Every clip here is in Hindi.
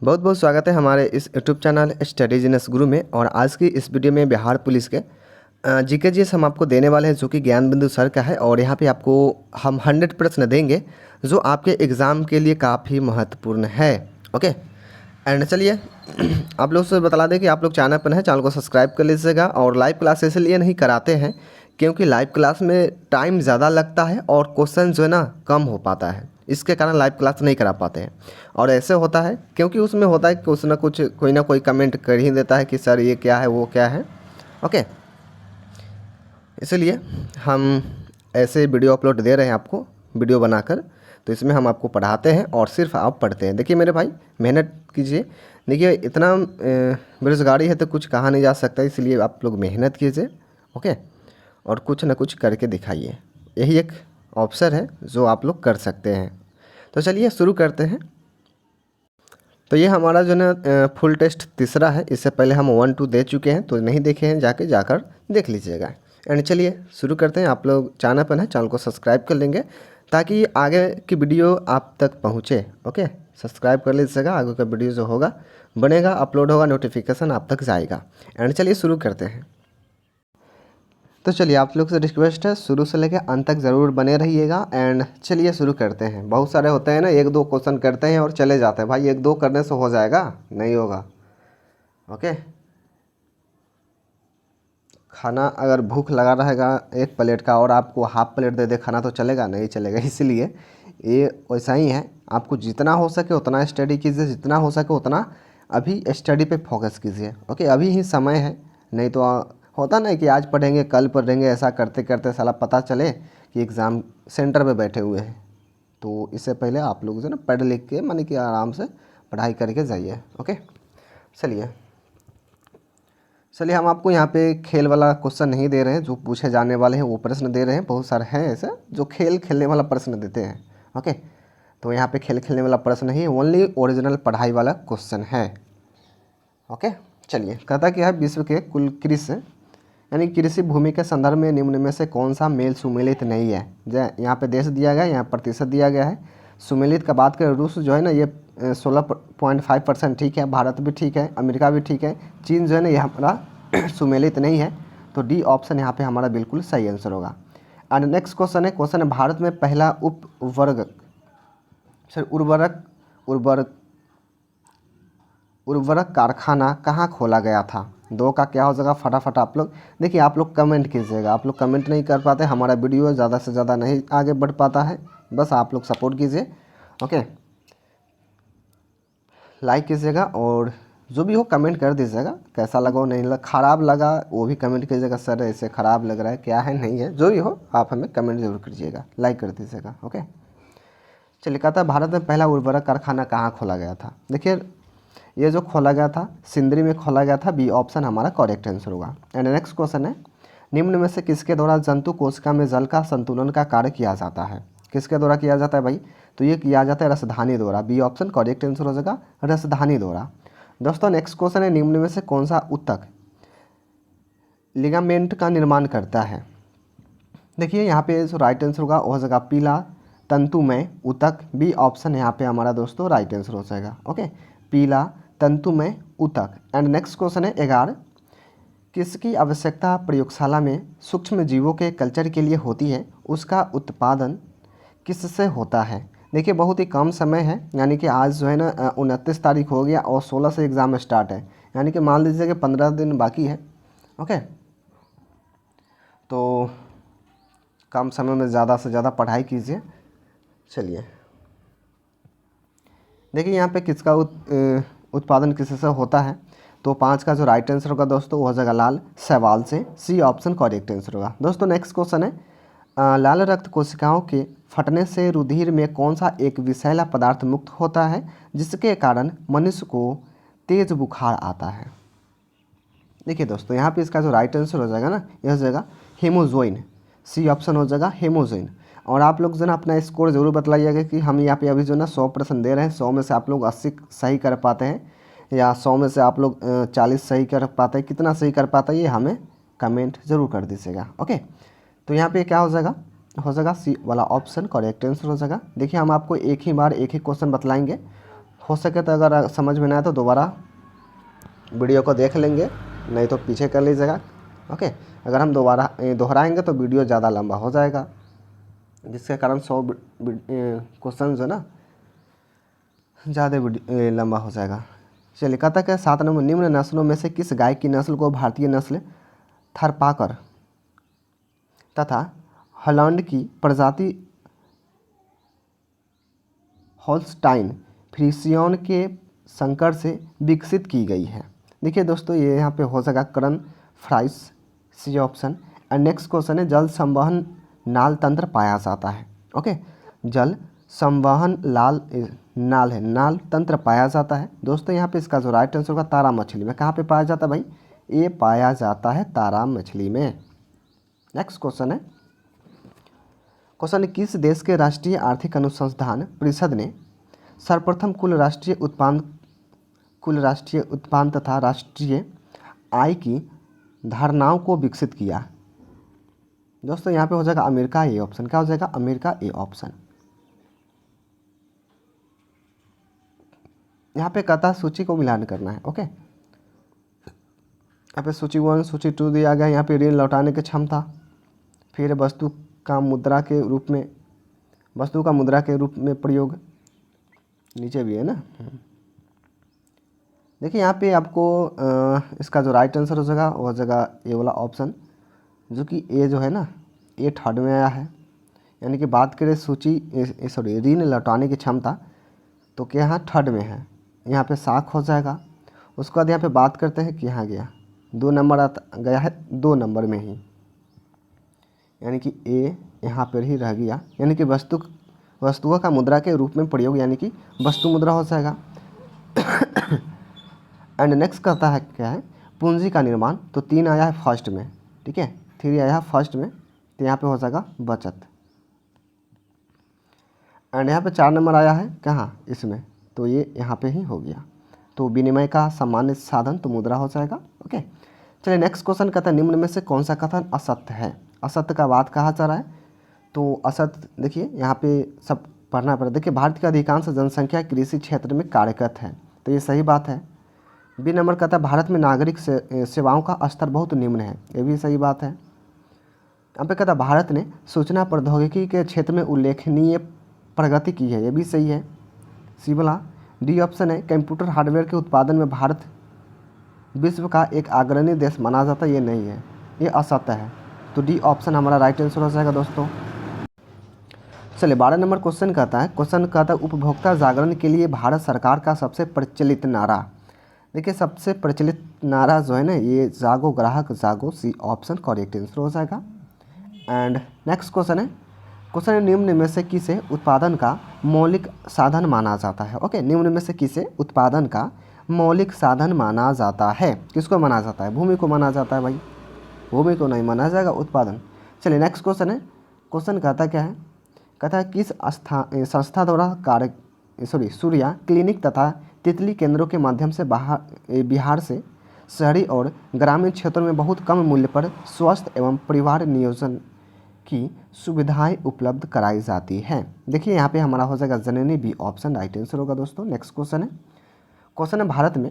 बहुत बहुत स्वागत है हमारे इस यूट्यूब चैनल स्टडी जीनियस गुरु में। और आज की इस वीडियो में बिहार पुलिस के जीके जीएस हम आपको देने वाले हैं, जो कि ज्ञान बिंदु सर का है। और यहाँ पे आपको हम 100 प्रश्न देंगे जो आपके एग्ज़ाम के लिए काफ़ी महत्वपूर्ण है। ओके, एंड चलिए आप लोग से बता दें कि आप लोग चैनल पर हैं, चैनल को सब्सक्राइब कर लीजिएगा। और लाइव क्लास इसलिए नहीं कराते हैं क्योंकि लाइव क्लास में टाइम ज़्यादा लगता है और क्वेश्चन जो है ना कम हो पाता है, इसके कारण लाइव क्लास नहीं करा पाते हैं। और ऐसे होता है क्योंकि उसमें होता है कि कुछ ना कोई कमेंट कर ही देता है कि सर ये क्या है वो क्या है। ओके, इसलिए हम ऐसे वीडियो अपलोड दे रहे हैं आपको वीडियो बनाकर, तो इसमें हम आपको पढ़ाते हैं और सिर्फ आप पढ़ते हैं। देखिए मेरे भाई, मेहनत कीजिए। देखिए इतना बेरोज़गारी है तो कुछ कहा नहीं जा सकता, इसलिए आप लोग मेहनत कीजिए। ओके, और कुछ ना कुछ करके दिखाइए, यही एक ऑप्शन है जो आप लोग कर सकते हैं। तो चलिए शुरू करते हैं। तो ये हमारा जो ना फुल टेस्ट तीसरा है। इससे पहले हम 1 2 दे चुके हैं, तो नहीं देखे हैं जाकर देख लीजिएगा। एंड चलिए शुरू करते हैं। आप लोग चैनल पर हैं, चैनल को सब्सक्राइब कर लेंगे ताकि आगे की वीडियो आप तक पहुँचे। ओके, सब्सक्राइब कर लीजिएगा, आगे का वीडियो जो होगा बनेगा, अपलोड होगा, नोटिफिकेशन आप तक जाएगा। एंड चलिए शुरू करते हैं। तो चलिए आप लोग से रिक्वेस्ट है, शुरू से लेकर अंत तक ज़रूर बने रहिएगा। एंड चलिए शुरू करते हैं। बहुत सारे होते हैं ना, 1 2 क्वेश्चन करते हैं और चले जाते हैं। भाई 1 2 करने से हो जाएगा? नहीं होगा। ओके, खाना अगर भूख लगा रहेगा 1 प्लेट का और आपको हाफ प्लेट दे दे खाना, तो चलेगा? नहीं चलेगा। इसलिए ये वैसा ही है, आपको जितना हो सके उतना स्टडी कीजिए, जितना हो सके उतना अभी स्टडी पे फोकस कीजिए। ओके, अभी ही समय है, नहीं तो होता नहीं कि आज पढ़ेंगे कल पढ़ेंगे, ऐसा करते करते साला पता चले कि एग्ज़ाम सेंटर पे बैठे हुए हैं। तो इससे पहले आप लोग जो ना पढ़ लिख के माने कि आराम से पढ़ाई करके जाइए। ओके, चलिए हम आपको यहाँ पे खेल वाला क्वेश्चन नहीं दे रहे हैं, जो पूछे जाने वाले हैं वो प्रश्न दे रहे हैं। बहुत सारे हैं ऐसे जो खेल खेलने वाला प्रश्न देते हैं। ओके, तो यहाँ पे खेल खेलने वाला प्रश्न नहीं, ओनली ओरिजिनल पढ़ाई वाला क्वेश्चन है। ओके, चलिए कहता क्या है, विश्व के कुल कृषि यानी कृषि भूमि के संदर्भ में निम्न में से कौन सा मेल सुमेलित नहीं है। यहाँ पे देश दिया गया है, यहाँ प्रतिशत दिया गया है। सुमेलित का बात करें, रूस जो है ना ये 16.5% ठीक है, भारत भी ठीक है, अमेरिका भी ठीक है, चीन जो है ना ये हमारा सुमेलित नहीं है। तो डी ऑप्शन यहाँ पे हमारा बिल्कुल सही आंसर होगा। एंड नेक्स्ट क्वेश्चन है भारत में पहला उर्वरक कारखाना कहाँ खोला गया था। 2 का क्या हो जाएगा, फटाफट आप लोग देखिए। आप लोग कमेंट कीजिएगा, आप लोग कमेंट नहीं कर पाते, हमारा वीडियो ज़्यादा से ज़्यादा नहीं आगे बढ़ पाता है। बस आप लोग सपोर्ट कीजिए। ओके, लाइक कीजिएगा और जो भी हो कमेंट कर दीजिएगा, कैसा लगा नहीं लगा, ख़राब लगा वो भी कमेंट कीजिएगा, सर ऐसे ख़राब लग रहा है क्या है नहीं है, जो भी हो आप हमें कमेंट जरूर कीजिएगा, लाइक कर दीजिएगा। ओके, चलिए कहता है भारत में पहला उर्वरक कारखाना कहाँ खोला गया था। देखिए ये जो खोला गया था सिंदरी में खोला गया था, बी ऑप्शन हमारा करेक्ट आंसर होगा। एंड नेक्स्ट क्वेश्चन है, निम्न में से किसके द्वारा जंतु कोशिका में जल का संतुलन का कार्य किया जाता है। किसके द्वारा किया जाता है भाई, तो ये किया जाता है रसधानी द्वारा, बी ऑप्शन करेक्ट आंसर हो जाएगा, रसधानी द्वारा। दोस्तों नेक्स्ट क्वेश्चन है, निम्न में से कौन सा ऊतक लिगामेंट का निर्माण करता है। देखिए यहाँ पे जो राइट आंसर होगा वो हो जाएगा पीला तंतुमय ऊतक, बी ऑप्शन यहाँ पे हमारा दोस्तों राइट आंसर हो जाएगा। ओके, पीला तंतुमय ऊतक। एंड नेक्स्ट क्वेश्चन है 11, किसकी आवश्यकता प्रयोगशाला में सूक्ष्म जीवों के कल्चर के लिए होती है, उसका उत्पादन किससे होता है। देखिए बहुत ही कम समय है, यानी कि आज जो है ना 29 तारीख हो गया और 16 से एग्ज़ाम स्टार्ट है, यानी कि मान लीजिए कि 15 दिन बाकी है। ओके, तो कम समय में ज़्यादा से ज़्यादा पढ़ाई कीजिए। चलिए देखिए यहाँ पे किसका उत्पादन किससे होता है, तो 5 का जो राइट आंसर होगा दोस्तों वो हो जाएगा लाल शैवाल से, सी ऑप्शन करेक्ट आंसर होगा। दोस्तों नेक्स्ट क्वेश्चन है, लाल रक्त कोशिकाओं के फटने से रुधिर में कौन सा एक विषैला पदार्थ मुक्त होता है जिसके कारण मनुष्य को तेज बुखार आता है। देखिए दोस्तों यहाँ पे इसका जो राइट आंसर हो जाएगा ना, यह हो जाएगा हेमोजोइन, सी ऑप्शन हो जाएगा हेमोजोइन। और आप लोग जो ना अपना स्कोर जरूर बताइएगा कि हम यहाँ पे अभी जो ना 100 प्रश्न दे रहे हैं, 100 में से आप लोग 80 सही कर पाते हैं या 100 में से आप लोग 40 सही कर पाते हैं, कितना सही कर पाता है ये हमें कमेंट जरूर कर दीजिएगा। ओके, तो यहाँ पे क्या हो जाएगा सी वाला ऑप्शन करेक्ट आंसर हो जाएगा। देखिए हम आपको एक ही बार एक ही क्वेश्चन बतलाएंगे, हो सके तो अगर समझ में ना आए तो दोबारा वीडियो को देख लेंगे, नहीं तो पीछे कर लीजिएगा। ओके, अगर हम दोबारा दोहराएंगे तो वीडियो ज़्यादा लंबा हो जाएगा, जिसके कारण 100 क्वेश्चन जो ना ज़्यादा लंबा हो जाएगा। चलिए, कहता क्या 7 नंबर, निम्न नस्लों में से किस गाय की नस्ल को भारतीय नस्ल थारपाकर तथा हॉलैंड की प्रजाति होल्स्टाइन फ्रीसियन के संकर से विकसित की गई है? देखिए दोस्तों, ये यहाँ पे हो सका करण फ्राइस, C option. And next question है, जल संवहन नाल तंत्र पाया जाता है। ओके, जल संवहन नाल तंत्र पाया जाता है। दोस्तों यहाँ पे इसका जो राइट आंसर होगा तारा मछली में। कहाँ पे पाया जाता है भाई? ये पाया जाता है तारा मछली में। नेक्स्ट क्वेश्चन है, क्वेश्चन किस देश के राष्ट्रीय आर्थिक अनुसंधान परिषद ने सर्वप्रथम कुल राष्ट्रीय उत्पादन तथा राष्ट्रीय आय की धारणाओं को विकसित किया? दोस्तों यहाँ पे हो जाएगा अमेरिका, ए ऑप्शन। क्या हो जाएगा? America, A option. यहाँ पे कहता है सूची को मिलान करना है। ओके, यहाँ पे सूची 1 सूची 2 दिया गया। यहाँ पे ऋण लौटाने की क्षमता, फिर वस्तु का मुद्रा के रूप में प्रयोग, नीचे भी है ना। देखिए यहाँ पे आपको इसका जो राइट आंसर हो जाएगा वो हो जाएगा ए वाला ऑप्शन, जो कि ए जो है ना ये थर्ड में आया है। यानी कि बात करें ऋण लौटाने की क्षमता, तो क्या यहाँ थर्ड में है, यहाँ पे साख हो जाएगा। उसके बाद यहाँ पे बात करते हैं कि यहाँ गया 2 नंबर गया है 2 नंबर में ही, यानी कि ए यहाँ पर ही रह गया। यानी कि वस्तुओं का मुद्रा के रूप में प्रयोग, यानी कि वस्तु मुद्रा हो जाएगा। एंड नेक्स्ट कहता है क्या है? पूंजी का निर्माण, तो 3 आया है फर्स्ट में, ठीक है, 3 आया है फर्स्ट में, तो यहाँ पे हो जाएगा बचत। एंड यहाँ पे 4 नंबर आया है कहाँ? इसमें, तो ये यहाँ पे ही हो गया। तो विनिमय का सामान्य साधन, तो मुद्रा हो जाएगा। ओके, चलिए नेक्स्ट क्वेश्चन कहता है, निम्न में से कौन सा कथन असत्य है? असत्य का बात कहा जा रहा है, तो असत्य देखिए यहाँ पे सब पढ़ना पड़ेगा। देखिए, भारत की अधिकांश जनसंख्या कृषि क्षेत्र में कार्यरत है, तो ये सही बात है। बी नंबर कहता है, भारत में नागरिक सेवाओं का स्तर बहुत निम्न है, ये भी सही बात है। यहाँ पे कहता है, भारत ने सूचना प्रौद्योगिकी के क्षेत्र में उल्लेखनीय प्रगति की है, ये भी सही है। सी वाला डी ऑप्शन है, कंप्यूटर हार्डवेयर के उत्पादन में भारत विश्व का एक अग्रणी देश माना जाता है, ये नहीं है, ये असत्य है। तो डी ऑप्शन हमारा राइट आंसर हो जाएगा दोस्तों। चलिए 12 नंबर क्वेश्चन कहता है, उपभोक्ता जागरण के लिए भारत सरकार का सबसे प्रचलित नारा। देखिए, सबसे प्रचलित नारा जो है ना, ये जागो ग्राहक जागो, सी ऑप्शन करेक्ट आंसर हो जाएगा। एंड नेक्स्ट क्वेश्चन है, निम्न में से किसे उत्पादन का मौलिक साधन माना जाता है? ओके, निम्न में से किसे उत्पादन का मौलिक साधन माना जाता है? किसको माना जाता है? भूमि को माना जाता है भाई, भूमि को नहीं माना जाएगा उत्पादन। चलिए नेक्स्ट क्वेश्चन है, क्वेश्चन कहता क्या है? कहता है, किस संस्था द्वारा सूर्या क्लिनिक तथा तितली केंद्रों के माध्यम से बिहार से शहरी और ग्रामीण क्षेत्रों में बहुत कम मूल्य पर स्वास्थ्य एवं परिवार नियोजन की सुविधाएं उपलब्ध कराई जाती हैं? देखिए यहाँ पे हमारा हो जाएगा जननी, बी ऑप्शन राइट आंसर होगा दोस्तों। नेक्स्ट क्वेश्चन है, भारत में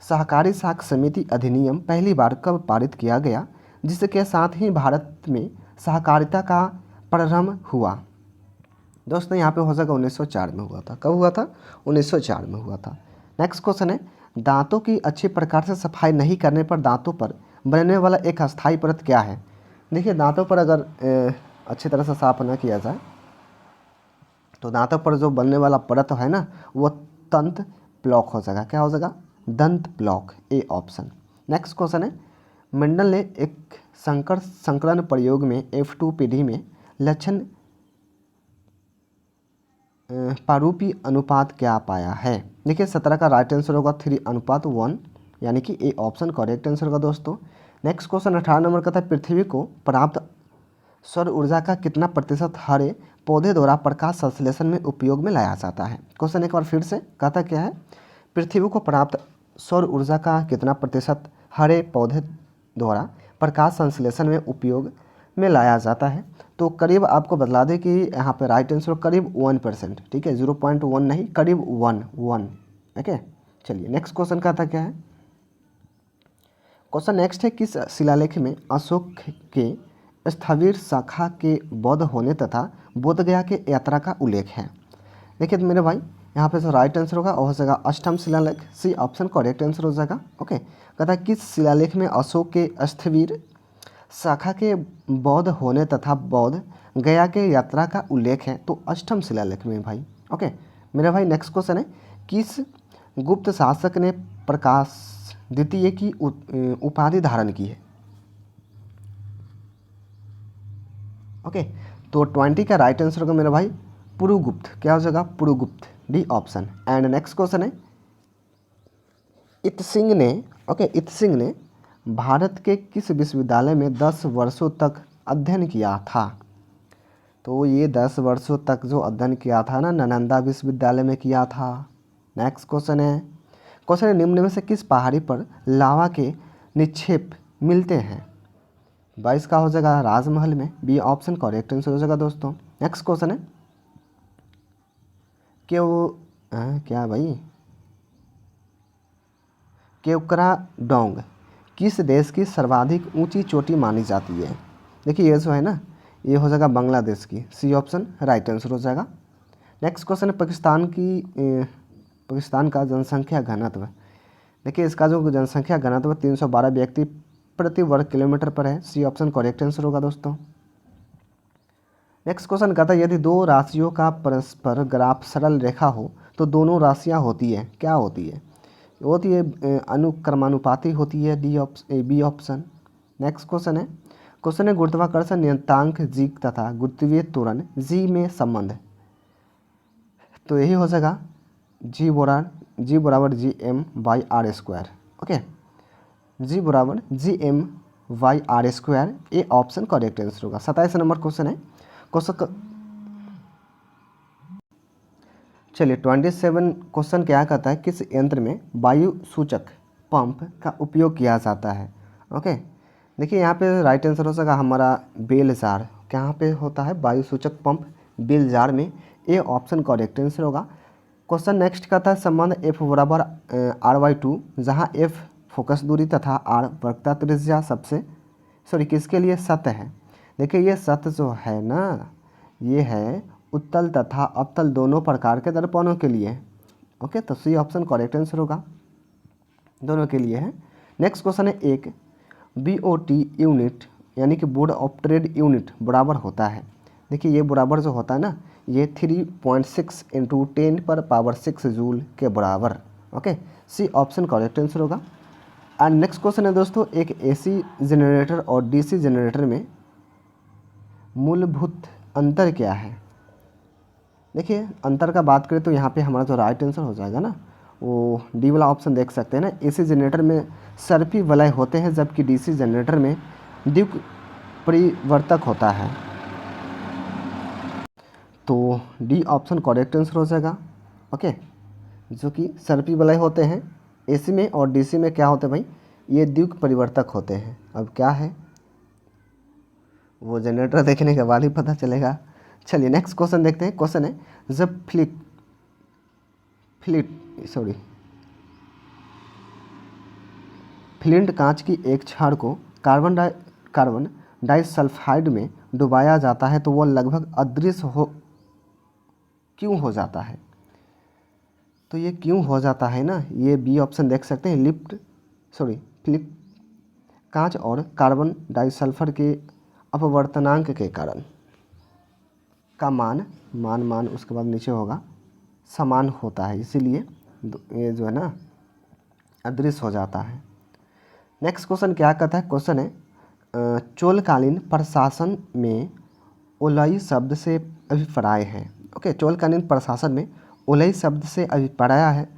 सहकारी साख समिति अधिनियम पहली बार कब पारित किया गया, जिसके साथ ही भारत में सहकारिता का प्रारंभ हुआ? दोस्तों यहाँ पे हो जाएगा 1904 में हुआ था। कब हुआ था? 1904 में हुआ था। नेक्स्ट क्वेश्चन है, दांतों की अच्छी प्रकार से सफाई नहीं करने पर दांतों पर बनने वाला एक अस्थायी परत क्या है? देखिए, दांतों पर अगर अच्छी तरह से साफ न किया जाए तो दांतों पर जो बनने वाला परत है ना, वो दंत ब्लॉक हो जाएगा। क्या हो जाएगा? दंत block, A option. Next question है, मंडल ने एक संकरण प्रयोग में F2 पीढ़ी में लक्षण पारूपी अनुपात क्या पाया है? देखिए 17 का राइट आंसर होगा 3:1, यानी कि ए ऑप्शन करेक्ट आंसर होगा दोस्तों। नेक्स्ट क्वेश्चन 18 नंबर का था, पृथ्वी को प्राप्त सौर ऊर्जा का कितना प्रतिशत हरे पौधे द्वारा प्रकाश संश्लेषण में उपयोग में लाया जाता है? क्वेश्चन एक बार फिर से कहता क्या है, पृथ्वी को प्राप्त सौर ऊर्जा का कितना प्रतिशत हरे पौधे द्वारा प्रकाश संश्लेषण में उपयोग में लाया जाता है? तो करीब आपको बतला दें कि यहाँ पे राइट आंसर करीब 1%, ठीक है, 0.1 नहीं, करीब 1। ओके, चलिए नेक्स्ट क्वेश्चन का था क्या है। क्वेश्चन नेक्स्ट है, किस शिलालेख में अशोक के स्थविर शाखा के बौद्ध होने तथा बोध गया के यात्रा का उल्लेख है। देखिए तो मेरे भाई यहाँ पे जो राइट आंसर होगा वो हो जाएगा अष्टम शिलालेख, सी ऑप्शन करेक्ट आंसर हो जाएगा। ओके, कहता है किस शिलालेख में अशोक के स्थविर शाखा के बौद्ध होने तथा बौद्ध गया के यात्रा का उल्लेख है, तो अष्टम शिलालेख में भाई। ओके मेरे भाई नेक्स्ट क्वेश्चन है, किस गुप्त शासक ने प्रकाश द्वितीय की उपाधि धारण की है। ओके तो 20 का राइट आंसर होगा मेरा भाई पुरुगुप्त, क्या हो जाएगा Purugupta, D option. And next question है, इत सिंह ने भारत के किस विश्वविद्यालय में 10 वर्षों तक अध्ययन किया था। तो ये 10 वर्षों तक जो अध्ययन किया था ना, नालंदा विश्वविद्यालय में किया था। नेक्स्ट क्वेश्चन है निम्न में से किस पहाड़ी पर लावा के निक्षेप मिलते हैं। 22 का हो जाएगा राजमहल में, बी ऑप्शन करेक्ट आंसर हो जाएगा दोस्तों। नेक्स्ट क्वेश्चन है क्या भाई केवक्राडोंग किस देश की सर्वाधिक ऊंची चोटी मानी जाती है। देखिए ये जो है ना, ये हो जाएगा बांग्लादेश की, सी ऑप्शन राइट आंसर हो जाएगा। नेक्स्ट क्वेश्चन है, पाकिस्तान का जनसंख्या घनत्व। देखिए इसका जो जनसंख्या घनत्व 312 व्यक्ति प्रति वर्ग किलोमीटर पर है, सी ऑप्शन करेक्ट आंसर होगा दोस्तों। नेक्स्ट क्वेश्चन कहता है, यदि दो राशियों का परस्पर ग्राफ सरल रेखा हो तो दोनों राशियां होती है, क्या होती है। होती है अनुक्रमानुपाती होती है, बी ऑप्शन। नेक्स्ट क्वेश्चन है गुरुत्वाकर्षण नियतांक जी तथा गुरुत्वीय त्वरण जी में संबंध। तो यही हो जाएगा जी बराबर G M by R square. Okay, g बराबर G M by R square, A option correct answer होगा। 27 नंबर क्वेश्चन है, चलिए 27 क्वेश्चन क्या कहता है, किस यंत्र में वायु सूचक पंप का उपयोग किया जाता है। ओके देखिए यहाँ पे राइट आंसर हो सका हमारा बेल जार, कहाँ पे होता है वायु सूचक पंप, बेल जार में, ए ऑप्शन करेक्ट आंसर होगा। क्वेश्चन नेक्स्ट कहता है संबंध एफ बराबर r/2 जहाँ एफ फोकस दूरी तथा आर वक्रता त्रिज्या किसके लिए सत्य है। देखिए ये सत्य जो है ना, ये है उत्तल तथा अवतल दोनों प्रकार के दर्पणों के लिए। ओके तो सी ऑप्शन करेक्ट आंसर होगा, दोनों के लिए है। नेक्स्ट क्वेश्चन है, एक BOT यूनिट यानी कि बोर्ड ऑफ ट्रेड यूनिट बराबर होता है। देखिए ये बराबर जो होता है ना, ये 3.6 × 10⁻6 जूल के बराबर। Okay C option correct answer होगा। एंड नेक्स्ट क्वेश्चन है दोस्तों, एक AC जनरेटर और DC जनरेटर में मूलभूत अंतर क्या है। देखिए अंतर का बात करें तो यहाँ पे हमारा जो राइट आंसर हो जाएगा ना, वो डी वाला ऑप्शन देख सकते हैं ना, AC जनरेटर में सर्पी वलय होते हैं जबकि DC जनरेटर में द्विक परिवर्तक होता है। तो डी ऑप्शन करेक्ट आंसर हो जाएगा। ओके जो कि सर्पी वलय होते हैं AC में, और DC में क्या होते हैं भाई, ये द्विक परिवर्तक होते हैं। अब क्या है वो जनरेटर देखने के बाद ही पता चलेगा। चलिए नेक्स्ट क्वेश्चन देखते हैं। क्वेश्चन है, जब फ्लिंट कांच की एक छड़ को कार्बन डाइसल्फाइड में डुबाया जाता है तो वह लगभग अदृश्य क्यों हो जाता है। तो ये क्यों हो जाता है ना, ये बी ऑप्शन देख सकते हैं, फ्लिप कांच और कार्बन डाइसल्फर के अपवर्तनांक के कारण का मान उसके बाद नीचे होगा समान होता है, इसीलिए ये जो है ना अदृश्य हो जाता है। नेक्स्ट क्वेश्चन क्या कहता है, क्वेश्चन है चोलकालीन प्रशासन में ओलई शब्द से अभिप्राय है। ओके चोलकालीन प्रशासन में ओलई शब्द से अभिप्राय है,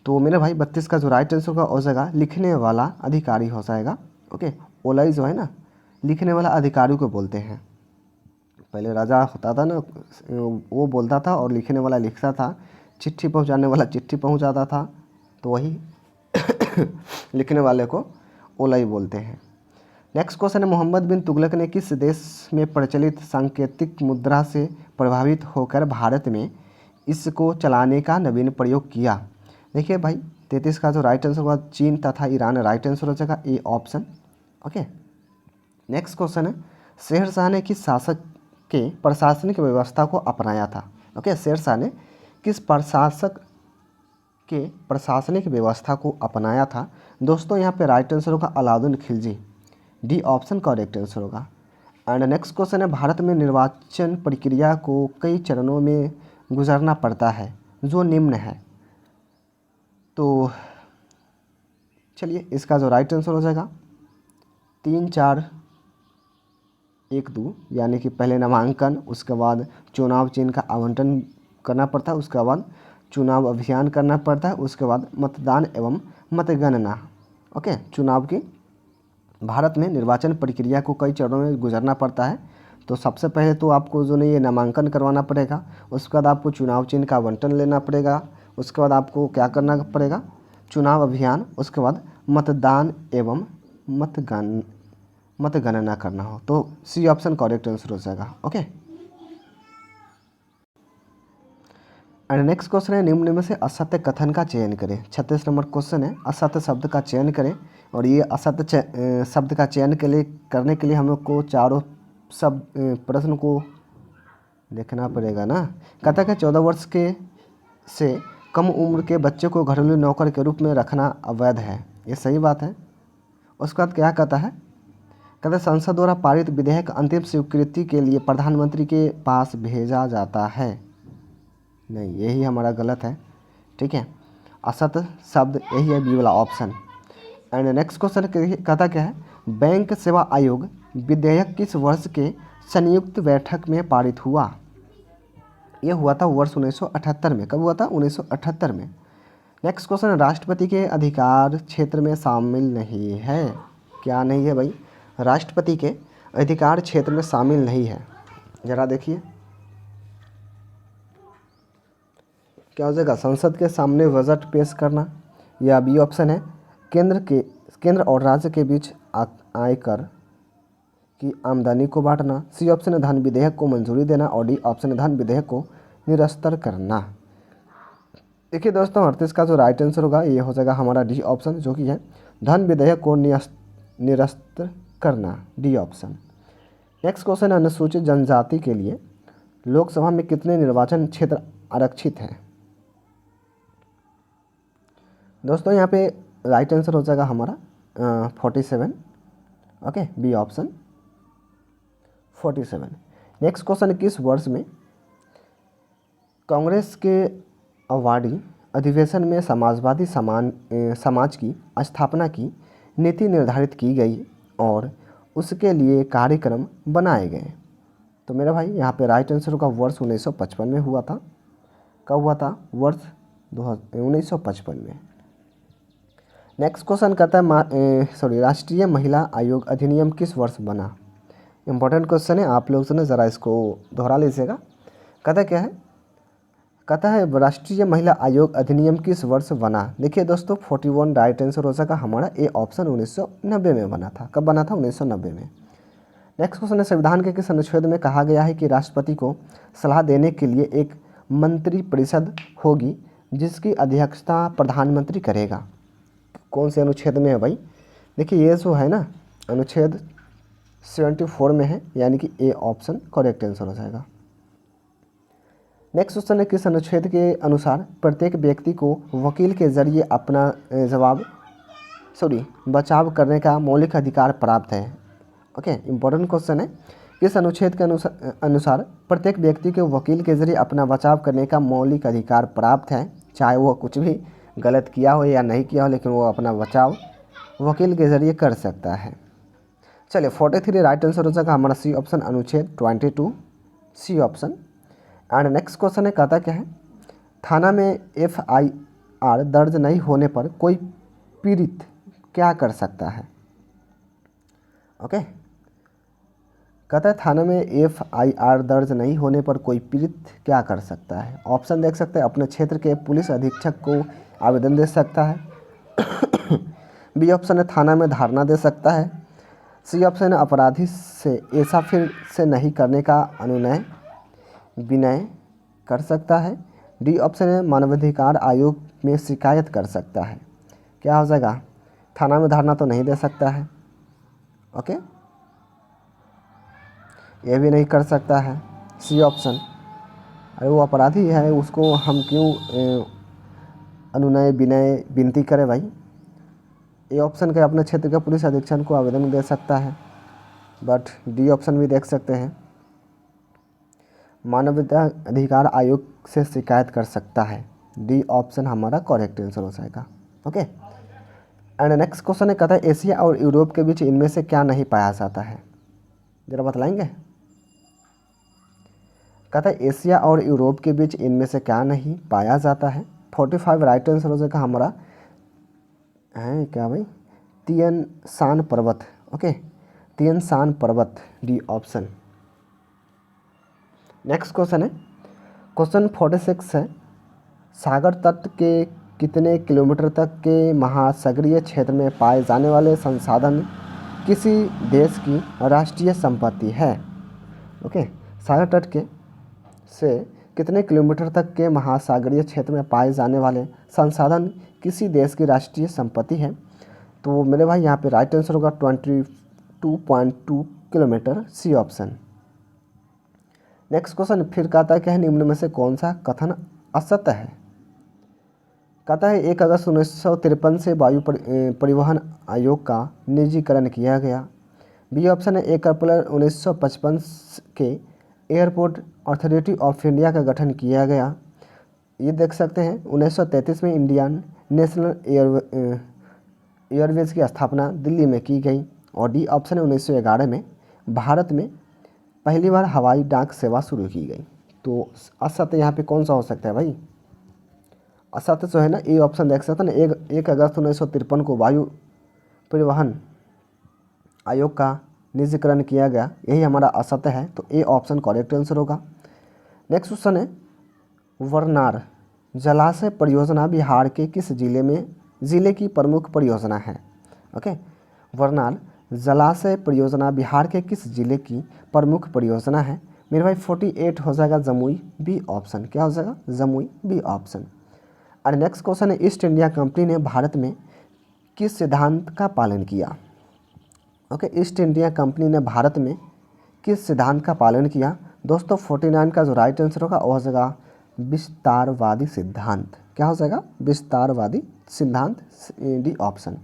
तो मेरे भाई 32 का जो राइट आंसर होगा हो जाएगा लिखने वाला अधिकारी हो जाएगा। ओके ओलई जो है ना लिखने वाला अधिकारी को बोलते हैं। पहले राजा होता था ना, वो बोलता था और लिखने वाला लिखता था, चिट्ठी पहुंचाने वाला चिट्ठी पहुंचाता था, तो वही लिखने वाले को ओलई बोलते हैं। नेक्स्ट क्वेश्चन है, मोहम्मद बिन तुगलक ने किस देश में प्रचलित सांकेतिक मुद्रा से प्रभावित होकर भारत में इसको चलाने का नवीन प्रयोग किया? देखिए भाई 33 का जो राइट आंसर होगा चीन तथा ईरान राइट आंसर हो जाएगा A option. Okay, next question है, शेरशाह ने किस शासक के प्रशासनिक व्यवस्था को अपनाया था? ओके, शेरशाह ने किस प्रशासक के प्रशासनिक व्यवस्था को अपनाया था? दोस्तों यहाँ पे राइट आंसर होगा Alauddin Khilji, D option correct answer होगा। एंड नेक्स्ट क्वेश्चन है, भारत में निर्वाचन प्रक्रिया को कई चरणों में गुजरना पड़ता है जो निम्न है। तो चलिए इसका जो राइट आंसर हो जाएगा 3 4 1 2, यानी कि पहले नामांकन, उसके बाद चुनाव चिन्ह का आवंटन करना पड़ता है, उसके बाद चुनाव अभियान करना पड़ता है, उसके बाद मतदान एवं मतगणना। ओके, चुनाव की भारत में निर्वाचन प्रक्रिया को कई चरणों में गुजरना पड़ता है। तो सबसे पहले तो आपको जो नहीं ये नामांकन करवाना पड़ेगा, उसके बाद आपको चुनाव चिन्ह का आवंटन लेना पड़ेगा, उसके बाद आपको क्या करना पड़ेगा, चुनाव अभियान, उसके बाद मतदान एवं मतगणना करना हो। तो सी ऑप्शन करेक्ट आंसर हो जाएगा। ओके, एंड नेक्स्ट क्वेश्चन है, निम्न में से असत्य कथन का चयन करें। 36 नंबर क्वेश्चन है, असत्य शब्द का चयन करें। और ये असत्य शब्द का चयन करने के लिए हम लोग को चारों प्रश्न को देखना पड़ेगा ना। कहता है 14 वर्ष के से कम उम्र के बच्चे को घरेलू नौकर के रूप में रखना अवैध है, ये सही बात है। उसके बाद क्या कहता है, कहता है संसद द्वारा पारित विधेयक अंतिम स्वीकृति के लिए प्रधानमंत्री के पास भेजा जाता है। नहीं, यही हमारा गलत है। ठीक है, असत्य शब्द यही है, बी वाला ऑप्शन। एंड नेक्स्ट क्वेश्चन कहता क्या है, बैंक सेवा आयोग विधेयक किस वर्ष के संयुक्त बैठक में पारित हुआ? ये हुआ था वर्ष 1978 में। कब हुआ था? 1978 में। नेक्स्ट क्वेश्चन, राष्ट्रपति के अधिकार क्षेत्र में शामिल नहीं है। क्या नहीं है भाई? राष्ट्रपति के अधिकार क्षेत्र में शामिल नहीं है। जरा देखिए क्या हो जाएगा, संसद के सामने बजट पेश करना, या बी ऑप्शन है केंद्र और राज्य के बीच आयकर की आमदनी को बांटना, सी ऑप्शन है धन विधेयक को मंजूरी देना, और डी ऑप्शन है धन विधेयक को निरस्त करना। देखिए दोस्तों 38 का जो राइट आंसर होगा ये हो जाएगा हमारा डी ऑप्शन, जो कि है धन विधेयक को निरस्त करना, डी ऑप्शन। नेक्स्ट क्वेश्चन, अनुसूचित जनजाति के लिए लोकसभा में कितने निर्वाचन क्षेत्र आरक्षित हैं? दोस्तों यहाँ पे राइट आंसर हो जाएगा हमारा 47। Okay, B option 47। Next question, किस वर्ष में कांग्रेस के अवार्डी अधिवेशन में समाजवादी समाज की स्थापना की नीति निर्धारित की गई और उसके लिए कार्यक्रम बनाए गए? तो मेरा भाई यहाँ पे राइट आंसर होगा वर्ष 1955 में हुआ था। कब हुआ था? वर्ष 1955 में। नेक्स्ट क्वेश्चन कहता है राष्ट्रीय महिला आयोग अधिनियम किस वर्ष बना? इंपॉर्टेंट क्वेश्चन है, आप लोग ने ज़रा इसको दोहरा लीजिएगा। कहता क्या है, कहता है राष्ट्रीय महिला आयोग अधिनियम किस वर्ष बना? देखिए दोस्तों 41 राइट आंसर हो सका हमारा ए ऑप्शन 1990 में बना था। कब बना था? 1990 में। नेक्स्ट क्वेश्चन है, संविधान के किस अनुच्छेद में कहा गया है कि राष्ट्रपति को सलाह देने के लिए एक मंत्री परिषद होगी जिसकी अध्यक्षता प्रधानमंत्री करेगा? कौन से अनुच्छेद में है भाई? देखिए ये जो है ना अनुच्छेद 74 में है, यानी कि ए ऑप्शन करेक्ट आंसर हो जाएगा। नेक्स्ट क्वेश्चन है, किस अनुच्छेद के अनुसार प्रत्येक व्यक्ति को वकील के जरिए अपना बचाव करने का मौलिक अधिकार प्राप्त है? ओके, इंपॉर्टेंट क्वेश्चन है, किस अनुच्छेद के अनुसार प्रत्येक व्यक्ति को वकील के जरिए अपना बचाव करने का मौलिक अधिकार प्राप्त है, चाहे वो कुछ भी गलत किया हो या नहीं किया हो, लेकिन वो अपना बचाव वकील के जरिए कर सकता है। चलिए 43 राइट आंसर हो जाएगा हमारा सी ऑप्शन अनुच्छेद 22, C option. And next question है, कहता क्या है, थाना में FIR दर्ज नहीं होने पर कोई पीड़ित क्या कर सकता है? ओके, कहता है थाना में FIR दर्ज नहीं होने पर कोई पीड़ित क्या कर सकता है? ऑप्शन देख सकते हैं, अपने क्षेत्र के पुलिस अधीक्षक को आवेदन दे सकता है, बी ऑप्शन है थाना में धारणा दे सकता है, सी ऑप्शन है अपराधी से ऐसा फिर से नहीं करने का अनुनय विनय कर सकता है। डी ऑप्शन है मानवाधिकार आयोग में शिकायत कर सकता है। क्या हो जाएगा, थाना में धरना तो नहीं दे सकता है, ओके, ये भी नहीं कर सकता है। सी ऑप्शन, अरे वो अपराधी है, उसको हम क्यों अनुनय विनय विनती करें भाई। ए ऑप्शन के अपने क्षेत्र के पुलिस अधीक्षक को आवेदन दे सकता है, बट डी ऑप्शन भी देख सकते हैं, मानवाधिकार आयोग से शिकायत कर सकता है। डी ऑप्शन हमारा करेक्ट आंसर हो जाएगा, ओके। एंड नेक्स्ट क्वेश्चन है, कहता है एशिया और यूरोप के बीच इनमें से क्या नहीं पाया जाता है, जरा बतलाएंगे। कहता है एशिया और यूरोप के बीच इनमें से क्या नहीं पाया जाता है। 45 राइट आंसर हो जाएगा हमारा है क्या भाई, तियन शान पर्वत, ओके, तियन शान पर्वत, डी ऑप्शन। नेक्स्ट क्वेश्चन है, क्वेश्चन 46 है, सागर तट के कितने किलोमीटर तक के महासागरीय क्षेत्र में पाए जाने वाले संसाधन किसी देश की राष्ट्रीय संपत्ति है। ओके, सागर तट के से कितने किलोमीटर तक के महासागरीय क्षेत्र में पाए जाने वाले संसाधन किसी देश की राष्ट्रीय संपत्ति है। तो मेरे भाई यहाँ पे राइट आंसर होगा 22.2 kilometre, C option. Next question फिर कहता है कि निम्न में से कौन सा कथन असत्य है। कहता है 1 अगस्त 1953 से वायु परिवहन आयोग का निजीकरण किया गया। बी ऑप्शन है 1 अप्रैल 1955 के एयरपोर्ट अथॉरिटी ऑफ इंडिया का गठन किया गया। ये देख सकते हैं 1933 में इंडियन नेशनल एयरवेज की स्थापना दिल्ली में की गई। और डी ऑप्शन है 1911 में भारत में पहली बार हवाई डाक सेवा शुरू की गई। तो असत्य यहाँ पे कौन सा हो सकता है भाई, असत्य जो है ना, ए ऑप्शन देख सकते हैं ना, 1 अगस्त 1953 को वायु परिवहन आयोग का निजीकरण किया गया, यही हमारा असत्य है। तो ए ऑप्शन करेक्ट आंसर होगा। नेक्स्ट क्वेश्चन है, वरनार जलाशय परियोजना बिहार के किस जिले की प्रमुख परियोजना है। ओके, वरनार जलाशय परियोजना बिहार के किस जिले की प्रमुख परियोजना है। मेरे भाई 48 हो जाएगा जमुई, बी ऑप्शन। क्या हो जाएगा, जमुई, बी ऑप्शन। और नेक्स्ट क्वेश्चन है, ईस्ट इंडिया कंपनी ने भारत में किस सिद्धांत का पालन किया। ओके, ईस्ट इंडिया कंपनी ने भारत में किस सिद्धांत का पालन किया। दोस्तों 49 का जो राइट आंसर होगा वो हो जाएगा विस्तारवादी सिद्धांत। क्या हो जाएगा, विस्तारवादी सिद्धांत, डी ऑप्शन।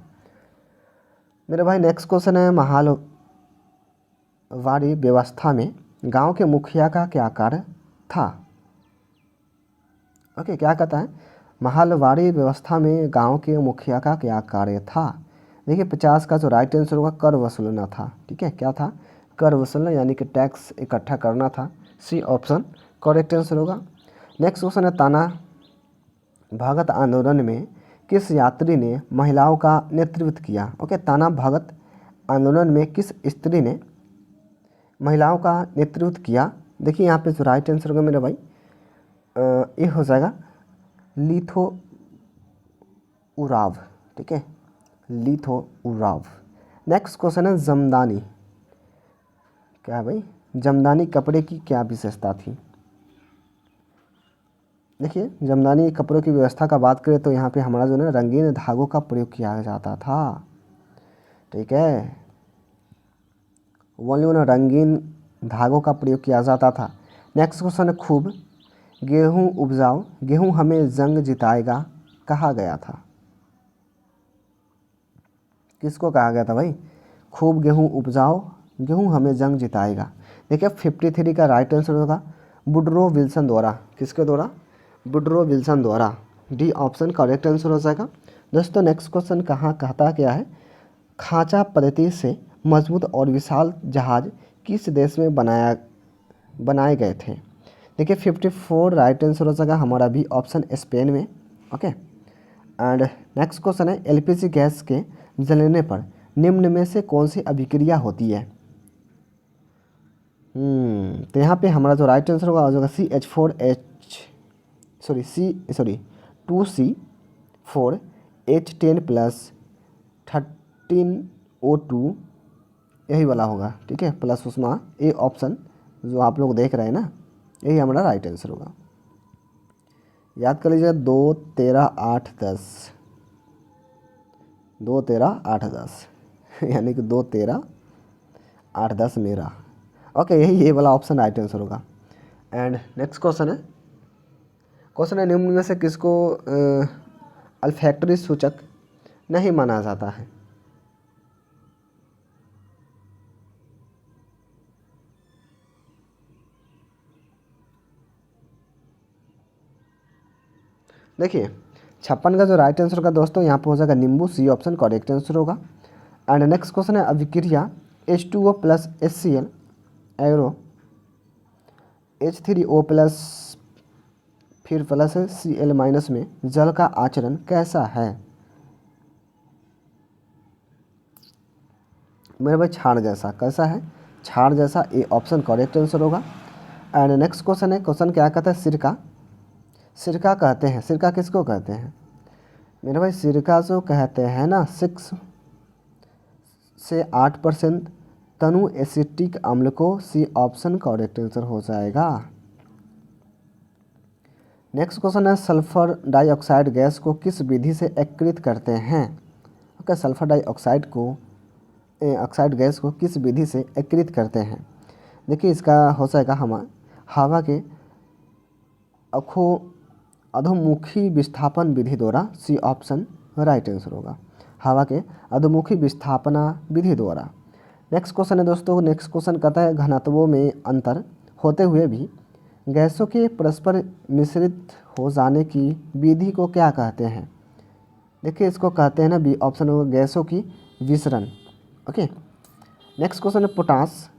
मेरे भाई नेक्स्ट क्वेश्चन है, महालवाड़ी व्यवस्था में गांव के मुखिया का क्या कार्य था। ओके, क्या कहता है, महालवाड़ी व्यवस्था में गांव के मुखिया का क्या कार्य था। देखिए 50 का जो राइट आंसर होगा कर वसूलना था। ठीक है, क्या था, कर वसूलना, यानी कि टैक्स इकट्ठा करना था। सी ऑप्शन करेक्ट आंसर होगा। नेक्स्ट क्वेश्चन है, ताना भगत आंदोलन में किस यात्री ने महिलाओं का नेतृत्व किया। ओके, ताना भगत आंदोलन में किस स्त्री ने महिलाओं का नेतृत्व किया। देखिए यहाँ पे जो राइट आंसर होगा मेरे भाई ये हो जाएगा लिथो उराव। ठीक है, लिथो उराव। नेक्स्ट क्वेश्चन है, जमदानी क्या है भाई, जमदानी कपड़े की क्या विशेषता थी। देखिए जमदानी कपड़ों की व्यवस्था का बात करें तो यहाँ पे हमारा जो है रंगीन धागों का प्रयोग किया जाता था। ठीक है, ओनली रंगीन धागों का प्रयोग किया जाता था। नेक्स्ट क्वेश्चन है, खूब गेहूँ उपजाओ गेहूँ हमें जंग जिताएगा कहा गया था। किसको कहा गया था भाई, खूब गेहूँ उपजाओ गेहूँ हमें जंग जिताएगा। देखिए 53 का राइट आंसर होगा वुडरो विल्सन द्वारा। किसके द्वारा, वुडरो विल्सन द्वारा, डी ऑप्शन करेक्ट आंसर हो जाएगा। दोस्तों नेक्स्ट क्वेश्चन कहाँ कहता क्या है, खांचा पद्धति से मजबूत और विशाल जहाज किस देश में बनाए गए थे। देखिए 54 राइट आंसर हो जाएगा हमारा भी ऑप्शन, स्पेन में। ओके, एंड नेक्स्ट क्वेश्चन है, एलपीजी गैस के जलने पर निम्न में से कौन सी अभिक्रिया होती है। तो यहाँ पे हमारा जो राइट आंसर होगा C2C4H10 + 13O2 यही वाला होगा, ठीक है, प्लस उसमें ए ऑप्शन जो आप लोग देख रहे हैं ना, यही हमारा राइट आंसर होगा। याद कर लीजिएगा, 2 13 8 10, 2 13 8 10 यानी कि 2 13 8 10 मेरा। ओके, यही ये वाला ऑप्शन राइट आंसर होगा। एंड नेक्स्ट क्वेश्चन है निम्न में से किसको अल्फैक्टरी सूचक नहीं माना जाता है? देखिए 56 का जो राइट आंसर होगा दोस्तों यहाँ पे हो जाएगा नींबू, सी ऑप्शन करेक्ट आंसर होगा। एंड नेक्स्ट क्वेश्चन है अभिक्रिया H2O plus HCl arrow H3O plus फिर प्लस Cl माइनस में जल का आचरण कैसा है? मेरे भाई क्षार जैसा। कैसा है? क्षार जैसा, ए ऑप्शन करेक्ट आंसर होगा। एंड नेक्स्ट क्वेश्चन है, क्वेश्चन क्या कहता है? सिरका। सिरका कहते हैं, सिरका किसको कहते हैं मेरे भाई? सिरका जो कहते हैं ना 6 से 8% तनु एसिटिक अम्ल को, सी ऑप्शन करेक्ट आंसर हो जाएगा। नेक्स्ट क्वेश्चन है सल्फर डाइऑक्साइड गैस को किस विधि से एक्रित करते हैं? ओके, सल्फर डाइऑक्साइड को ऑक्साइड गैस को किस विधि से एक्रित करते हैं? देखिए इसका हो जाएगा हम हवा के अधोमुखी विस्थापन विधि द्वारा, सी ऑप्शन राइट आंसर होगा। हवा के अधोमुखी विस्थापना विधि द्वारा। नेक्स्ट क्वेश्चन है दोस्तों, नेक्स्ट क्वेश्चन कहता है घनत्वों में अंतर होते हुए भी गैसों के परस्पर मिश्रित हो जाने की विधि को क्या कहते हैं? देखिए इसको कहते हैं ना, बी ऑप्शन होगा गैसों की विसरण। ओके, नेक्स्ट क्वेश्चन है पोटास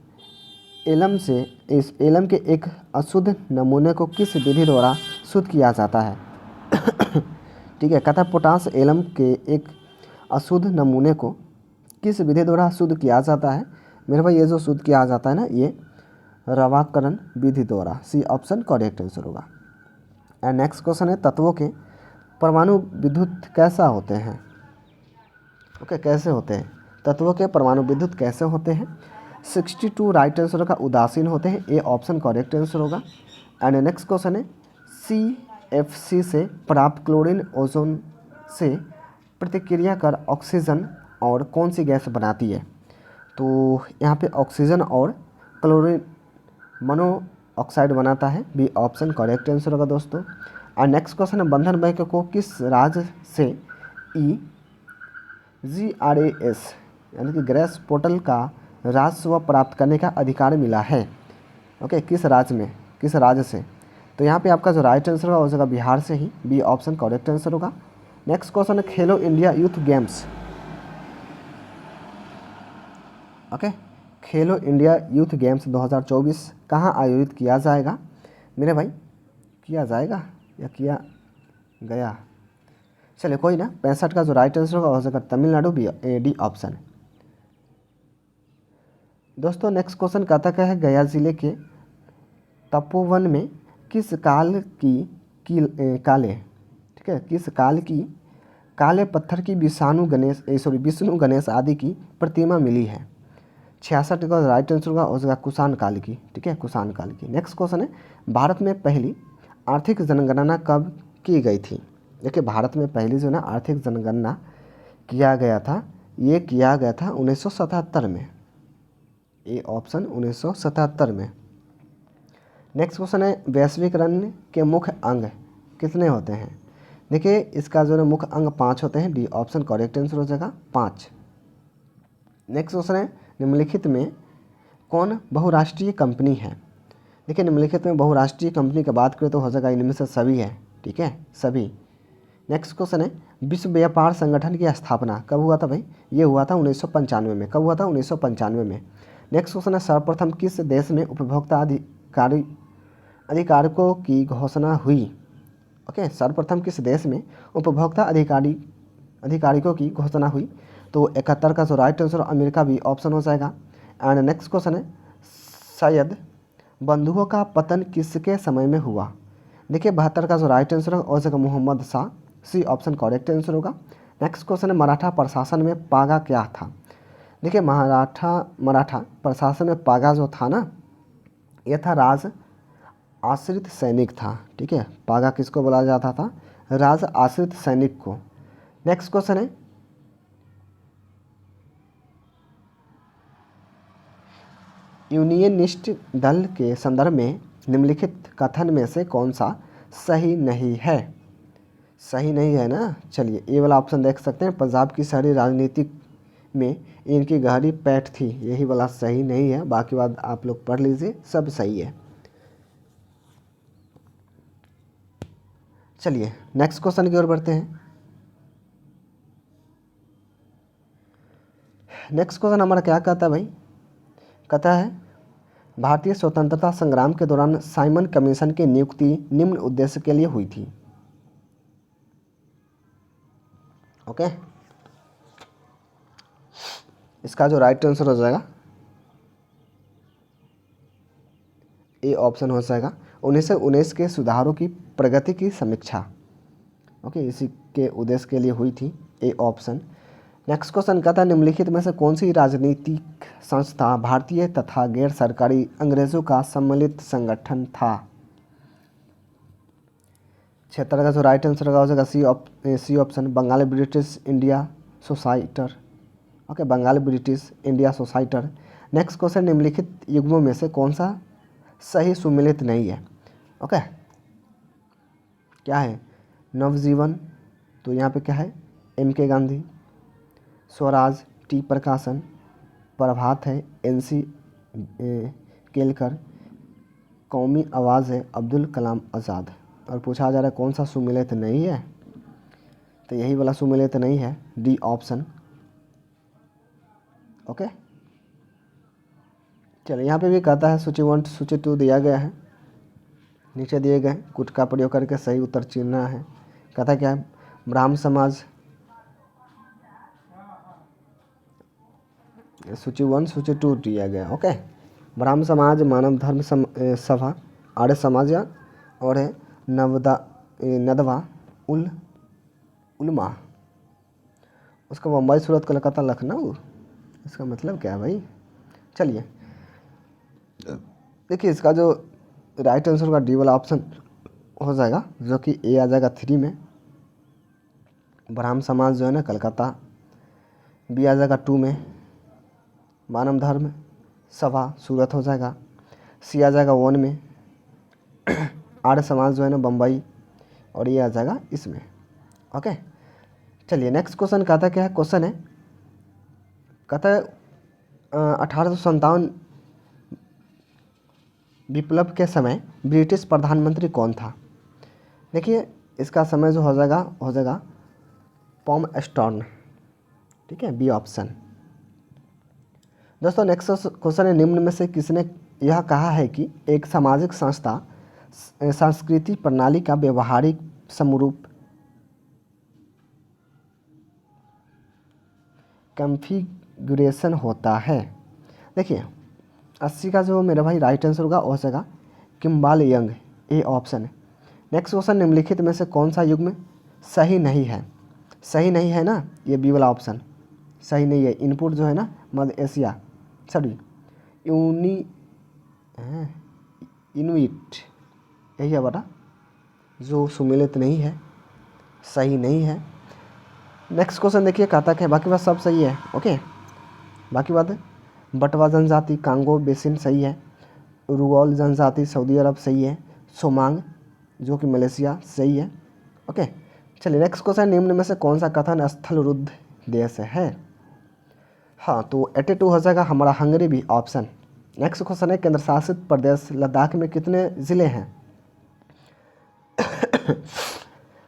एलम से इस एलम के एक अशुद्ध नमूने को किस विधि द्वारा शुद्ध किया जाता है? ठीक है, कहता है पोटास एलम के एक अशुद्ध नमूने को किस विधि द्वारा शुद्ध किया जाता है? मेरे भाई ये जो शुद्ध किया जाता है ना, ये रवाकरण विधि द्वारा, सी ऑप्शन करेक्ट आंसर होगा। एंड नेक्स्ट क्वेश्चन है तत्वों के परमाणु विद्युत कैसा होते हैं? ओके, कैसे होते हैं तत्वों के परमाणु विद्युत कैसे होते हैं? 62 राइट आंसर का उदासीन होते हैं, ए ऑप्शन करेक्ट आंसर होगा। एंड नेक्स्ट क्वेश्चन है CFC से प्राप्त क्लोरीन ओजोन से प्रतिक्रिया कर ऑक्सीजन और कौन सी गैस बनाती है? तो यहाँ पे ऑक्सीजन और क्लोरीन मोनो ऑक्साइड बनाता है, बी ऑप्शन करेक्ट आंसर होगा दोस्तों। और नेक्स्ट क्वेश्चन है बंधन बैंक को किस राज्य से GRAS यानी कि ग्रेस पोर्टल का राजस्व प्राप्त करने का अधिकार मिला है? ओके, किस राज्य में, किस राज्य से? तो यहाँ पे आपका जो राइट आंसर होगा हो जाएगा बिहार से ही, बी ऑप्शन करेक्ट आंसर होगा। नेक्स्ट क्वेश्चन है खेलो इंडिया यूथ गेम्स। ओके, खेलो इंडिया यूथ गेम्स 2024 कहाँ आयोजित किया जाएगा मेरे भाई? किया जाएगा या किया गया? चलिए कोई ना, 65 का जो राइट आंसर होगा हो जाएगा तमिलनाडु, डी ऑप्शन। दोस्तों नेक्स्ट क्वेश्चन कहता क्या है गया जिले के तपोवन में किस काल की काले, ठीक है, किस काल की काले पत्थर की विष्णु गणेश आदि की प्रतिमा मिली है? 66 का राइट आंसर होगा हो जाएगा कुषाण काल की, ठीक है, कुषाण काल की। नेक्स्ट क्वेश्चन है भारत में पहली आर्थिक जनगणना कब की गई थी? देखिए भारत में पहली जो ना आर्थिक जनगणना किया गया था, ये किया गया था 1977 में, ए ऑप्शन 1977 में। नेक्स्ट क्वेश्चन है वैश्वीकरण के मुख्य अंग कितने होते हैं? देखिए इसका जो है मुख्य अंग 5 होते हैं, डी ऑप्शन करेक्ट आंसर हो जाएगा 5। नेक्स्ट क्वेश्चन है निम्नलिखित में कौन बहुराष्ट्रीय कंपनी है? देखिए निम्नलिखित में बहुराष्ट्रीय कंपनी की बात करें तो हो जाएगा इनमें से सभी है, ठीक है, सभी। नेक्स्ट क्वेश्चन है विश्व व्यापार संगठन की स्थापना कब हुआ था भाई? ये हुआ था 1995 में। कब हुआ था? 1995 में। नेक्स्ट क्वेश्चन है सर्वप्रथम किस देश में उपभोक्ता अधिकारियों की घोषणा हुई? ओके, सर्वप्रथम किस देश में उपभोक्ता अधिकारियों की घोषणा हुई? तो 71 का जो राइट आंसर अमेरिका, भी ऑप्शन हो जाएगा। एंड नेक्स्ट क्वेश्चन है सैयद बंधुओं का पतन किसके समय में हुआ? देखिए 72 का जो राइट आंसर है हो जाएगा Mohammad Shah, C option correct answer होगा। नेक्स्ट क्वेश्चन है मराठा प्रशासन में पागा क्या था? देखिए मराठा प्रशासन में पागा जो था ना, ये था राज आश्रित सैनिक था। ठीक है, पागा किसको बोला जाता था? राज आश्रित सैनिक को। नेक्स्ट क्वेश्चन है, यूनियनिस्ट दल के संदर्भ में निम्नलिखित कथन में से कौन सा सही नहीं है? सही नहीं है ना। चलिए ये वाला ऑप्शन देख सकते हैं, पंजाब की शहरी राजनीति में इनकी गहरी पैठ थी, यही वाला सही नहीं है। बाकी बात आप लोग पढ़ लीजिए, सब सही है। चलिए नेक्स्ट क्वेश्चन की ओर बढ़ते हैं। नेक्स्ट क्वेश्चन हमारा क्या कहता है भाई? कहता है भारतीय स्वतंत्रता संग्राम के दौरान साइमन कमीशन की नियुक्ति निम्न उद्देश्य के लिए हुई थी। ओके, इसका जो राइट आंसर हो जाएगा ए ऑप्शन हो जाएगा, 1919 के सुधारों की प्रगति की समीक्षा। ओके, इसी के उद्देश्य के लिए हुई थी, ए ऑप्शन। नेक्स्ट क्वेश्चन कहता है निम्नलिखित में से कौन सी राजनीतिक संस्था भारतीय तथा गैर सरकारी अंग्रेजों का सम्मिलित संगठन था? क्षेत्र का जो राइट आंसर हो जाएगा C option, Bengali British India society. Okay, Bengali British India society. Next question निम्नलिखित युग्मों में से कौन सा सही सुमेलित नहीं है? ओके, क्या है? नवजीवन, तो यहाँ पे क्या है? MK गांधी। स्वराज, टी प्रकाशन। प्रभात है, NC केलकर। कौमी आवाज़ है, अब्दुल कलाम आज़ाद। और पूछा जा रहा है कौन सा सुमेलित नहीं है, तो यही वाला सुमेलित नहीं है, डी ऑप्शन। ओके, चलिए यहाँ पे भी कहता है सूची 1 सूची 2 दिया गया है, नीचे दिए गए कुट का प्रयोग करके सही उत्तर चुनना है। कहता क्या है? ब्राह्मण समाज, सूची 1 सूची 2 दिया गया। ओके, ब्राह्मण समाज, मानव धर्म सभा, आर्य समाज और है नदवा उलमा। उसका मुंबई, सूरत, कोलकाता, लखनऊ। इसका मतलब क्या है भाई? चलिए देखिए, इसका जो राइट आंसर का डी वाला ऑप्शन हो जाएगा, जो कि ए आ जाएगा 3 में। ब्राह्मण समाज जो है ना कलकत्ता, बी आ जाएगा 2 में। मानव धर्म सभा सूरत हो जाएगा, सी आ जाएगा 1 में। आर्य समाज जो है ना बम्बई, और ये आ जाएगा इसमें। ओके, चलिए नेक्स्ट क्वेश्चन कहता क्या है? क्वेश्चन है, कहता है 1857 विप्लव के समय ब्रिटिश प्रधानमंत्री कौन था? देखिए इसका समय जो हो जाएगा पॉम स्टॉर्न। ठीक है, बी ऑप्शन। दोस्तों नेक्स्ट क्वेश्चन है, निम्न में से किसने यह कहा है कि एक सामाजिक संस्था सांस्कृतिक प्रणाली का व्यवहारिक समरूप कॉन्फ़िगरेशन होता है? देखिए 80 का जो मेरा भाई राइट आंसर होगा हो जाएगा किम्बाल young, A option. Next question, निम्नलिखित में से कौन सा युग्म सही नहीं है? सही नहीं है ना, ये बी वाला ऑप्शन सही नहीं है। इनपुट जो है ना मध्य एशिया, सॉरी इनुइट, यही है बता, जो सुमेलित नहीं है, सही नहीं है। नेक्स्ट क्वेश्चन देखिए, कहता क्या है? बाकी बात सब सही है। ओके, बाकी बात बटवा जनजाति कांगो बेसिन सही है। रुगोल जनजाति सऊदी अरब सही है। सोमांग जो कि मलेशिया सही है। ओके, चलिए नेक्स्ट क्वेश्चन, निम्न में से कौन सा कथन स्थल रुद्ध देश है? हाँ, तो 82 हो जाएगा हमारा हंगरी, भी ऑप्शन। नेक्स्ट क्वेश्चन है, केंद्र शासित प्रदेश लद्दाख में कितने ज़िले हैं?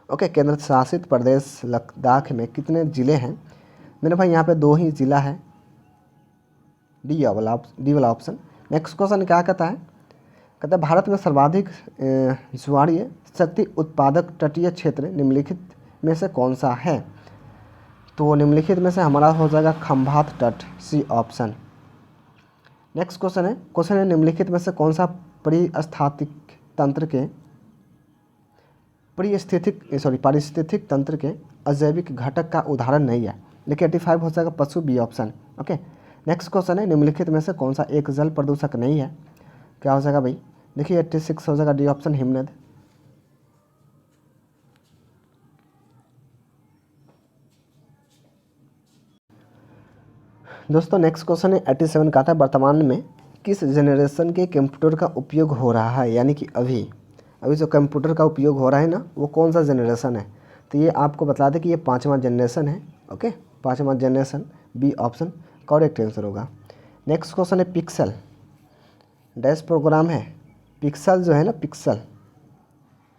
ओके, केंद्र शासित प्रदेश लद्दाख में कितने ज़िले हैं? मेरे भाई यहाँ पे 2 ही ज़िला है, डी वाला ऑप्शन। नेक्स्ट क्वेश्चन क्या कहता है? कहता है भारत में सर्वाधिक ज्वारीय शक्ति उत्पादक तटीय क्षेत्र निम्नलिखित में से कौन सा है? तो निम्नलिखित में से हमारा हो जाएगा खंभात तट, सी ऑप्शन। नेक्स्ट क्वेश्चन है निम्नलिखित में से कौन सा पारिस्थितिक तंत्र के अजैविक घटक का उदाहरण नहीं है? देखिए 85 हो जाएगा पशु, B option. Okay, next question है, निम्नलिखित में से कौन सा एक जल प्रदूषक नहीं है? क्या हो जाएगा भाई? देखिए 86 हो जाएगा डी ऑप्शन, हिमनद। दोस्तों नेक्स्ट क्वेश्चन है 87 का था, वर्तमान में किस जनरेशन के कंप्यूटर का उपयोग हो रहा है? यानी कि अभी जो कंप्यूटर का उपयोग हो रहा है ना, वो कौन सा जनरेशन है? तो ये आपको बता दें कि ये 5वां जनरेशन है। ओके, 5वां generation, B option correct answer होगा। नेक्स्ट क्वेश्चन है, पिक्सल डैश प्रोग्राम है। पिक्सल जो है ना, पिक्सल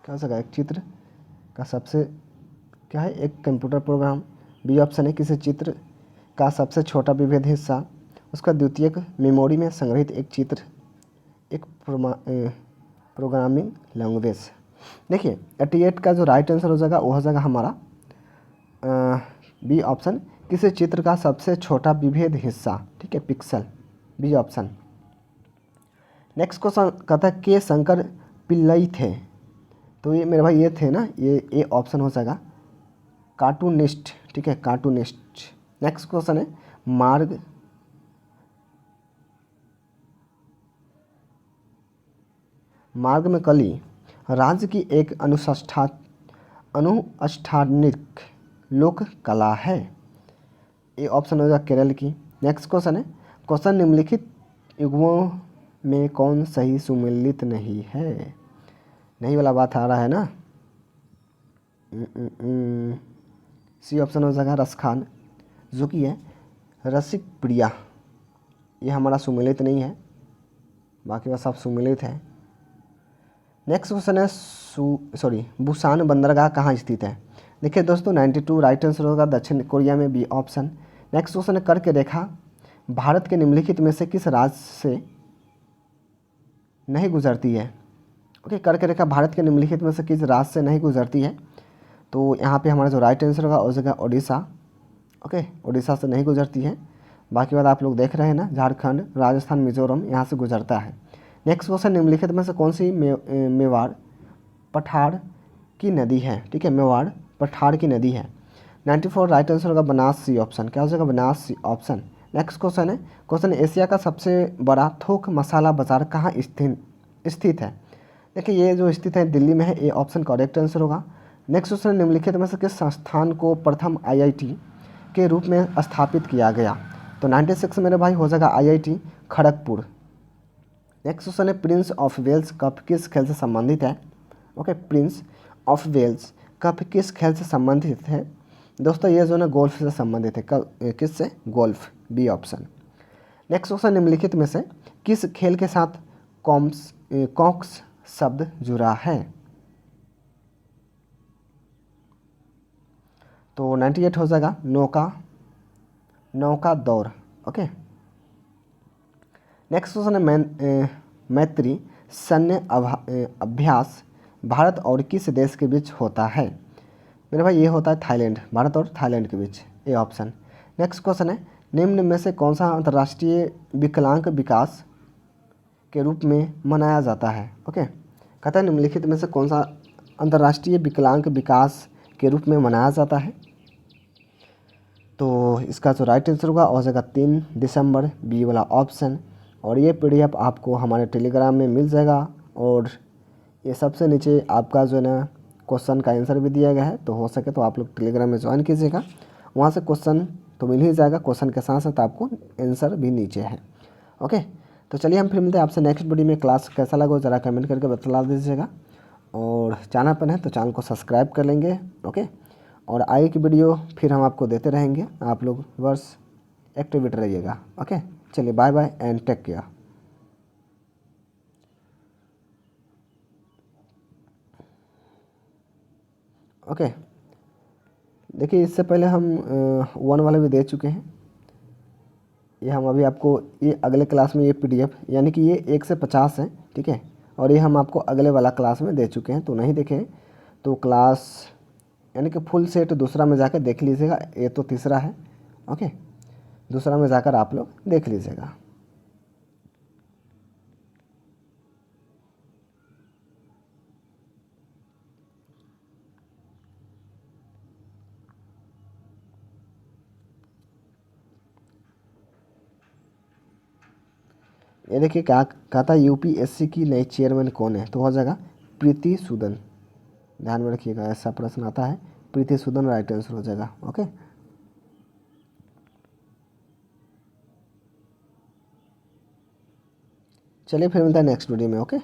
क्या हो सकता है? एक चित्र का सबसे क्या है? एक कंप्यूटर प्रोग्राम। बी ऑप्शन है किसी चित्र का सबसे छोटा विभेद हिस्सा, उसका द्वितीयक मेमोरी में संग्रहित एक चित्र, एक प्रोग्रामिंग लैंग्वेज। देखिए 88 का जो राइट आंसर हो जाएगा वो हो जाएगा हमारा बी ऑप्शन, किसी चित्र का सबसे छोटा विभेद हिस्सा। ठीक है, pixel, B option. Next question कहता है के शंकर पिल्लई थे। तो ये मेरे भाई ये थे ना, ये ए ऑप्शन हो जाएगा, कार्टूनिस्ट। ठीक है, कार्टूनिस्ट। नेक्स्ट क्वेश्चन है, मार्ग में कली राज्य की एक अनुष्ठानिक लोक कला है। ये ऑप्शन हो जाएगा केरल की। नेक्स्ट क्वेश्चन है, क्वेश्चन निम्नलिखित युग्मों में कौन सही सुमेलित नहीं है? नहीं वाला बात आ रहा है ना। सी ऑप्शन हो जाएगा रसखान, जो कि है रसिक प्रिया। ये हमारा सुमेलित नहीं है, बाकी वह सब सुमेलित है। नेक्स्ट क्वेश्चन है बुसान बंदरगाह कहाँ स्थित है? देखिए दोस्तों 92 राइट आंसर होगा, दक्षिण कोरिया में, बी ऑप्शन। नेक्स्ट क्वेश्चन है, कर्क रेखा भारत के निम्नलिखित में से किस राज्य से नहीं गुजरती है? ओके, कर्क रेखा भारत के निम्नलिखित में से किस राज्य से नहीं गुजरती है? तो यहाँ पे हमारा जो राइट आंसर होगा उस जगह ओडिशा। ओके, ओडिशा से नहीं गुजरती है। बाकी बात आप लोग देख रहे हैं ना, झारखंड, राजस्थान, मिजोरम यहाँ से गुजरता है। नेक्स्ट क्वेश्चन, निम्नलिखित में से कौन सी मेवाड़ पठार की नदी है? ठीक है, मेवाड़ पठार की नदी है। 94 राइट आंसर होगा बनास, सी ऑप्शन। क्या हो जाएगा? Banas, C option. Next question है, क्वेश्चन एशिया का सबसे बड़ा थोक मसाला बाजार कहाँ स्थित है? देखिए ये जो स्थित है दिल्ली में है, ए ऑप्शन करेक्ट आंसर होगा। नेक्स्ट क्वेश्चन, निम्नलिखित में से किस संस्थान को प्रथम आईआईटी के रूप में स्थापित किया गया? तो 96 मेरे भाई हो जाएगा आईआईटी खड़गपुर। नेक्स्ट क्वेश्चन है, प्रिंस ऑफ वेल्स कप किस खेल से संबंधित है? Okay, prince of Wales cup किस खेल से संबंधित है? दोस्तों ये जो है गोल्फ से संबंधित है। किस से? Golf, B option. Next question, निम्नलिखित में से किस खेल के साथ कॉक्स शब्द जुड़ा है? तो 98 हो जाएगा नौका दौड़। ओके, नेक्स्ट क्वेश्चन है, मैत्री सैन्य अभ्यास भारत और किस देश के बीच होता है? मेरे भाई ये होता है थाईलैंड, भारत और थाईलैंड के बीच, ए ऑप्शन। नेक्स्ट क्वेश्चन है, निम्न में से कौन सा अंतर्राष्ट्रीय विकलांग विकास के रूप में मनाया जाता है? ओके, कहता है निम्नलिखित में से कौन सा अंतर्राष्ट्रीय विकलांग विकास के रूप में मनाया जाता है? तो इसका जो राइट आंसर होगा हो जाएगा 3 दिसंबर, बी वाला ऑप्शन। और ये पीडीएफ आपको हमारे टेलीग्राम में मिल जाएगा, और ये सबसे नीचे आपका जो है ना क्वेश्चन का आंसर भी दिया गया है। तो हो सके तो आप लोग टेलीग्राम में ज्वाइन कीजिएगा, वहाँ से क्वेश्चन तो मिल ही जाएगा, क्वेश्चन के साथ साथ आपको आंसर भी नीचे है। ओके, तो चलिए हम फिर मिलते हैं आपसे नेक्स्ट वीडियो में। क्लास कैसा लगा ज़रा कमेंट करके बता दीजिएगा, और चैनल पर है तो चैनल को सब्सक्राइब कर लेंगे। ओके, और आगे की वीडियो फिर हम आपको देते रहेंगे, आप लोग बस एक्टिवेट रहिएगा। ओके, चलिए bye bye and take care. Okay, देखिए इससे पहले हम 1 वाले भी दे चुके हैं। ये हम अभी आपको ये अगले क्लास में ये पीडीएफ यानी कि ये 1 से 50 है, ठीक है, और ये हम आपको अगले वाला क्लास में दे चुके हैं। तो नहीं देखे तो क्लास यानी कि फुल सेट दूसरा में जाकर देख लीजिएगा, ये तो तीसरा है। ओके, दूसरा में जाकर आप लोग देख लीजिएगा। ये देखिए क्या कहा था, यूपीएससी की नई चेयरमैन कौन है, तो हो जाएगा प्रीति सूदन। ध्यान में रखिएगा, ऐसा प्रश्न आता है, प्रीति सूदन राइट आंसर हो जाएगा। ओके, चलिए फिर मिलता है नेक्स्ट वीडियो में। ओके।